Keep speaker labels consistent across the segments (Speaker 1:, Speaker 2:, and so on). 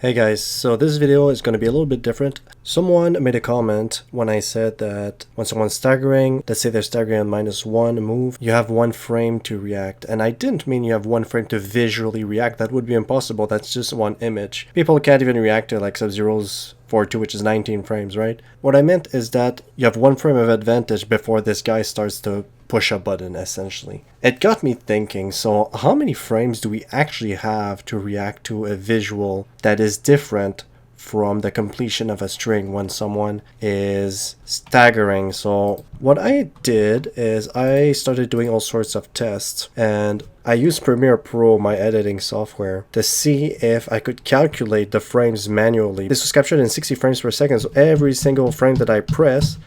Speaker 1: Hey guys, so this video is going to be a little bit different. Someone made a comment when I said that when someone's staggering, let's say they're staggering on -1 move, you have 1 frame to react. And I didn't mean you have 1 frame to visually react. That would be impossible. That's just one image. People can't even react to like Sub-Zero's 4-2, which is 19 frames, right? What I meant is that you have 1 frame of advantage before this guy starts to push a button, essentially. It got me thinking, so how many frames do we actually have to react to a visual that is different from the completion of a string when someone is staggering? So what I did is I started doing all sorts of tests, and I used Premiere Pro, my editing software, to see if I could calculate the frames manually. This was captured in 60 frames per second, so every single frame that I press,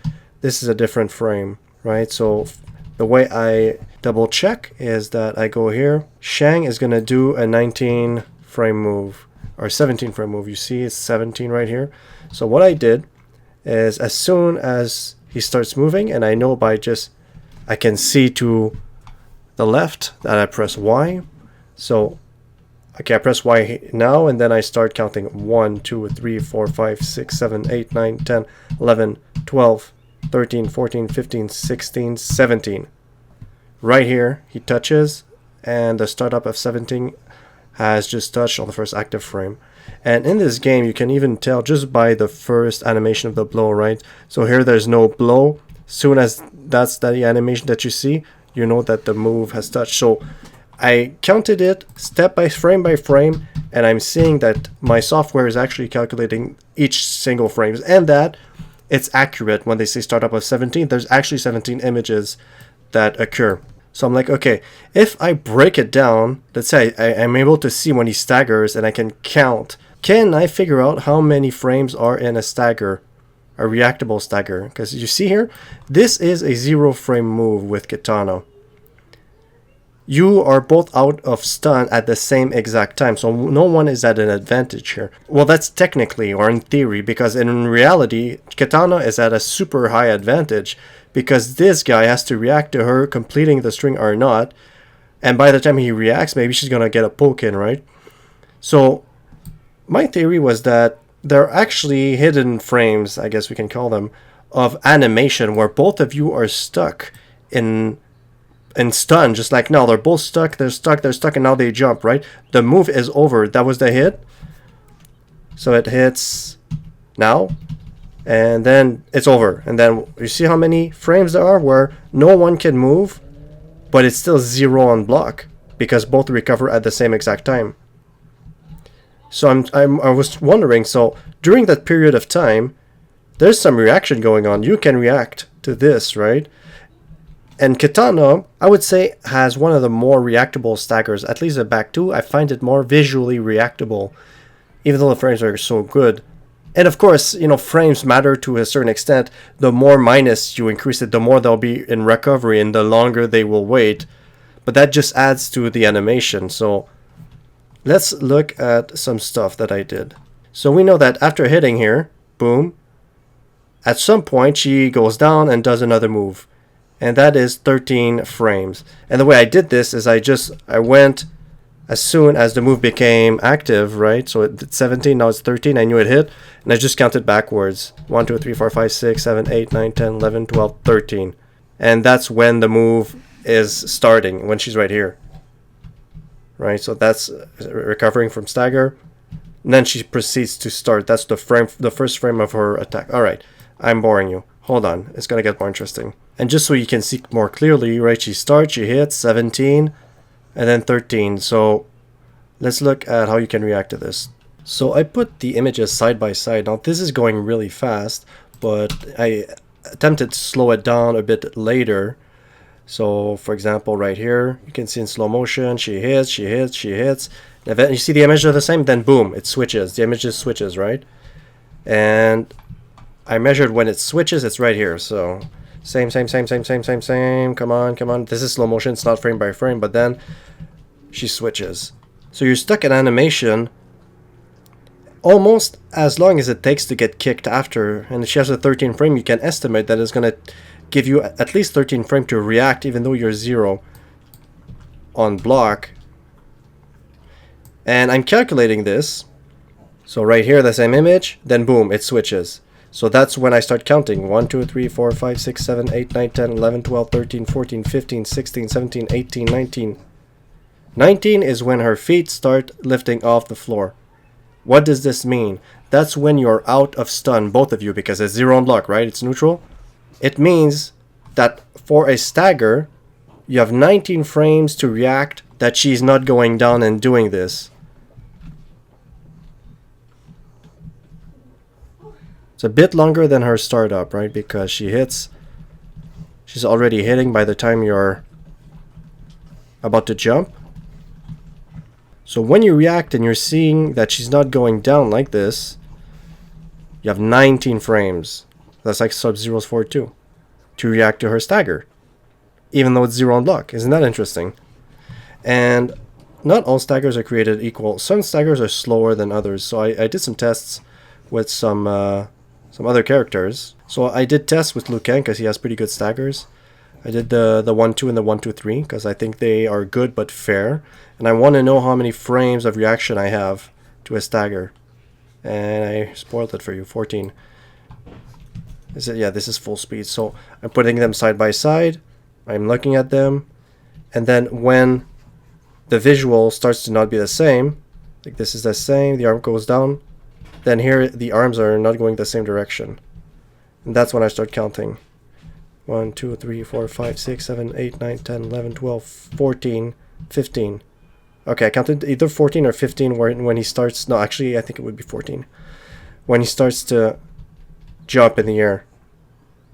Speaker 1: this is a different frame, right? So the way I double check is that I go here. Shang is going to do a 19 frame move or 17 frame move. You see it's 17 right here. So what I did is as soon as he starts moving, and I know by just, I can see to the left that I press Y. So okay, I press Y now, and then I start counting 1, 2, 3, 4, 5, 6, 7, 8, 9, 10, 11, 12, 13, 14, 15, 16, 17. Right here, he touches, and the startup of 17 has just touched on the first active frame. And in this game, you can even tell just by the first animation of the blow, right? So here there's no blow. Soon as that's the animation that you see, you know that the move has touched. So I counted it step by frame, and I'm seeing that my software is actually calculating each single frames, and that it's accurate. When they say startup of 17, there's actually 17 images that occur. So I'm like, okay, if I break it down, let's say I'm able to see when he staggers and I can count, can I figure out how many frames are in a stagger, a reactable stagger? Because you see here, this is a 0 frame move with Katana. You are both out of stun at the same exact time, so no one is at an advantage here. Well, that's technically, or in theory, because in reality, Katana is at a super high advantage, because this guy has to react to her completing the string or not, and by the time he reacts, maybe she's gonna get a poke in, right? So my theory was that there are actually hidden frames, I guess we can call them, of animation where both of you are stuck in stun, just like now. They're both stuck, they're stuck, and now they jump, right? The move is over. That was the hit. So it hits now, and then it's over. And then you see how many frames there are where no one can move, but it's still 0 on block because both recover at the same exact time. So I was wondering, so during that period of time, there's some reaction going on. You can react to this, right? And Katana, I would say, has one of the more reactable staggers. At least the back two, I find it more visually reactable, even though the frames are so good. And of course, you know, frames matter to a certain extent. The more minus you increase it, the more they'll be in recovery and the longer they will wait. But that just adds to the animation. So let's look at some stuff that I did. So we know that after hitting here, boom, at some point she goes down and does another move. And that is 13 frames. And the way I did this is I went as soon as the move became active, right? So it's 17, now it's 13, I knew it hit, and I just counted backwards. 1, 2, 3, 4, 5, 6, 7, 8, 9, 10, 11, 12, 13. And that's when the move is starting, when she's right here. Right, so that's recovering from stagger. And then she proceeds to start. That's the first frame of her attack. Alright, I'm boring you. Hold on, it's gonna get more interesting. And just so you can see more clearly, right, she starts, she hits 17, and then 13. So let's look at how you can react to this. So I put the images side by side. Now this is going really fast, but I attempted to slow it down a bit later. So for example, right here, you can see in slow motion, she hits, she hits, she hits. And then you see the images are the same, then boom, it switches. The image just switches, right? And I measured when it switches, it's right here. So same. Come on. This is slow motion, it's not frame by frame, but then she switches. So you're stuck in animation almost as long as it takes to get kicked after. And if she has a 13 frame, you can estimate that it's going to give you at least 13 frame to react, even though you're 0 on block. And I'm calculating this So right here, the same image, then boom, it switches. So that's when I start counting. 1, 2, 3, 4, 5, 6, 7, 8, 9, 10, 11, 12, 13, 14, 15, 16, 17, 18, 19. 19 is when her feet start lifting off the floor. What does this mean? That's when you're out of stun, both of you, because it's 0 on block, right? It's neutral. It means that for a stagger, you have 19 frames to react that she's not going down and doing this. It's a bit longer than her startup, right? Because she's already hitting by the time you're about to jump. So when you react and you're seeing that she's not going down like this, you have 19 frames. That's like Sub-Zero's 4-2 to react to her stagger, even though it's 0 on block. Isn't that interesting? And not all staggers are created equal. Some staggers are slower than others. So I did some tests with some other characters. So I did tests with Liu Kang because he has pretty good staggers. I did the 1-2 and the 1-2-3 because I think they are good but fair. And I want to know how many frames of reaction I have to a stagger. And I spoiled it for you, 14. Is it? Yeah, this is full speed. So I'm putting them side by side. I'm looking at them. And then when the visual starts to not be the same, like this is the same, the arm goes down, then here the arms are not going the same direction. And that's when I start counting. 1, 2, 3, 4, 5, 6, 7, 8, 9, 10, 11, 12, 14, 15. Okay, I counted either 14 or 15 when he starts. No, actually, I think it would be 14. When he starts to jump in the air.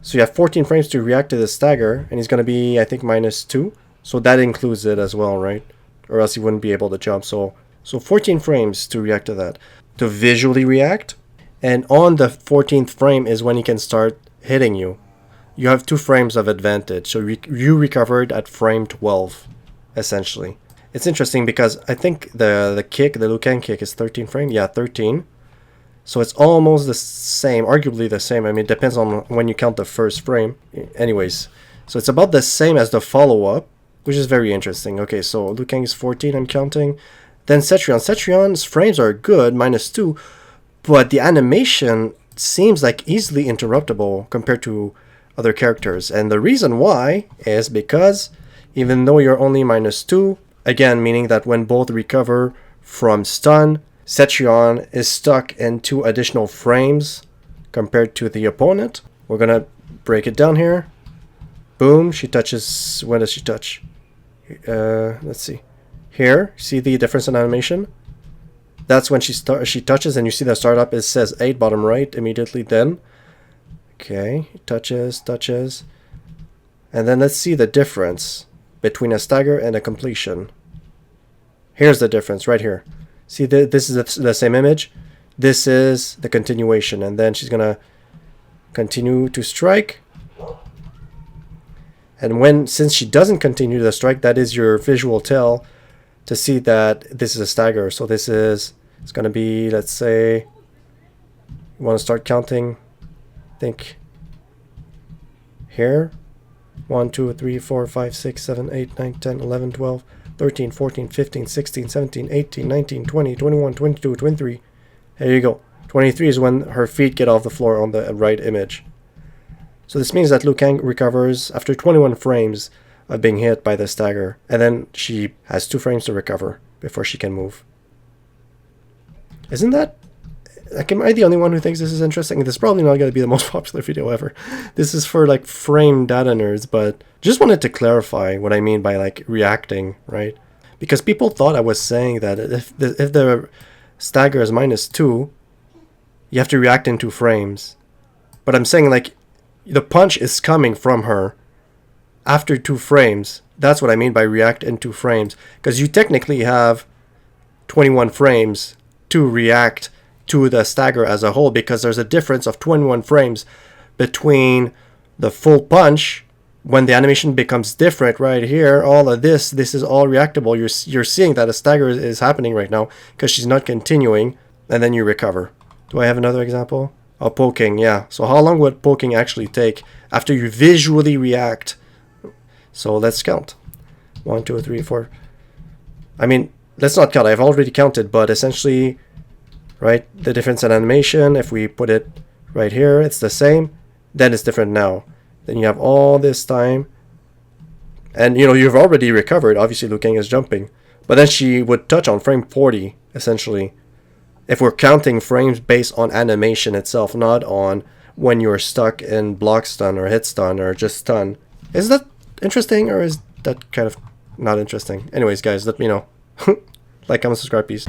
Speaker 1: So you have 14 frames to react to the stagger, and he's going to be, I think, -2. So that includes it as well, right? Or else he wouldn't be able to jump. So 14 frames to react to that. To visually react. And on the 14th frame is when he can start hitting you. You have 2 frames of advantage. So you recovered at frame 12, essentially. It's interesting because I think the Liu Kang kick is 13 frame. Yeah, 13. So it's almost the same, arguably the same. I mean, it depends on when you count the first frame. Anyways, so it's about the same as the follow-up, which is very interesting. Okay, so Liu Kang is 14, I'm counting. Then Cetrion. Cetrion's frames are good, -2, but the animation seems like easily interruptible compared to other characters. And the reason why is because even though you're only -2, again, meaning that when both recover from stun, Cetrion is stuck in 2 additional frames compared to the opponent. We're gonna break it down here. Boom, she touches. When does she touch? Let's see. Here, see the difference in animation? That's when she touches, and you see the startup. It says 8 bottom right immediately then. Okay, touches. And then let's see the difference between a stagger and a completion. Here's the difference right here. See, this is the same image. This is the continuation, and then she's gonna continue to strike. And since she doesn't continue the strike, that is your visual tell to see that this is a stagger. So it's gonna be, let's say, you want to start counting. I think here, 1, 2, 3, 4, 5, 6, 7, 8, 9, 10, 11, 12. 13, 14, 15, 16, 17, 18, 19, 20, 21, 22, 23. There you go. 23 is when her feet get off the floor on the right image. So this means that Liu Kang recovers after 21 frames of being hit by the stagger. And then she has 2 frames to recover before she can move. Isn't that... Like, am I the only one who thinks this is interesting? This is probably not going to be the most popular video ever. This is for, like, frame data nerds, but just wanted to clarify what I mean by, like, reacting, right? Because people thought I was saying that if the stagger is -2, you have to react in 2 frames. But I'm saying, like, the punch is coming from her after 2 frames. That's what I mean by react in 2 frames. Because you technically have 21 frames to react to the stagger as a whole, because there's a difference of 21 frames between the full punch when the animation becomes different right here. All of this is all reactable. You're seeing that a stagger is happening right now because she's not continuing, and then you recover. Do I have another example? Oh, poking, yeah. So how long would poking actually take after you visually react? So let's count. 1, 2, 3, 4. I mean, let's not count. I've already counted, but essentially right? The difference in animation, if we put it right here, it's the same, then it's different now. Then you have all this time, and you know, you've already recovered. Obviously, Liu Kang is jumping, but then she would touch on frame 40, essentially. If we're counting frames based on animation itself, not on when you're stuck in block stun or hit stun or just stun. Is that interesting, or is that kind of not interesting? Anyways, guys, let me know. Like, comment, subscribe, peace.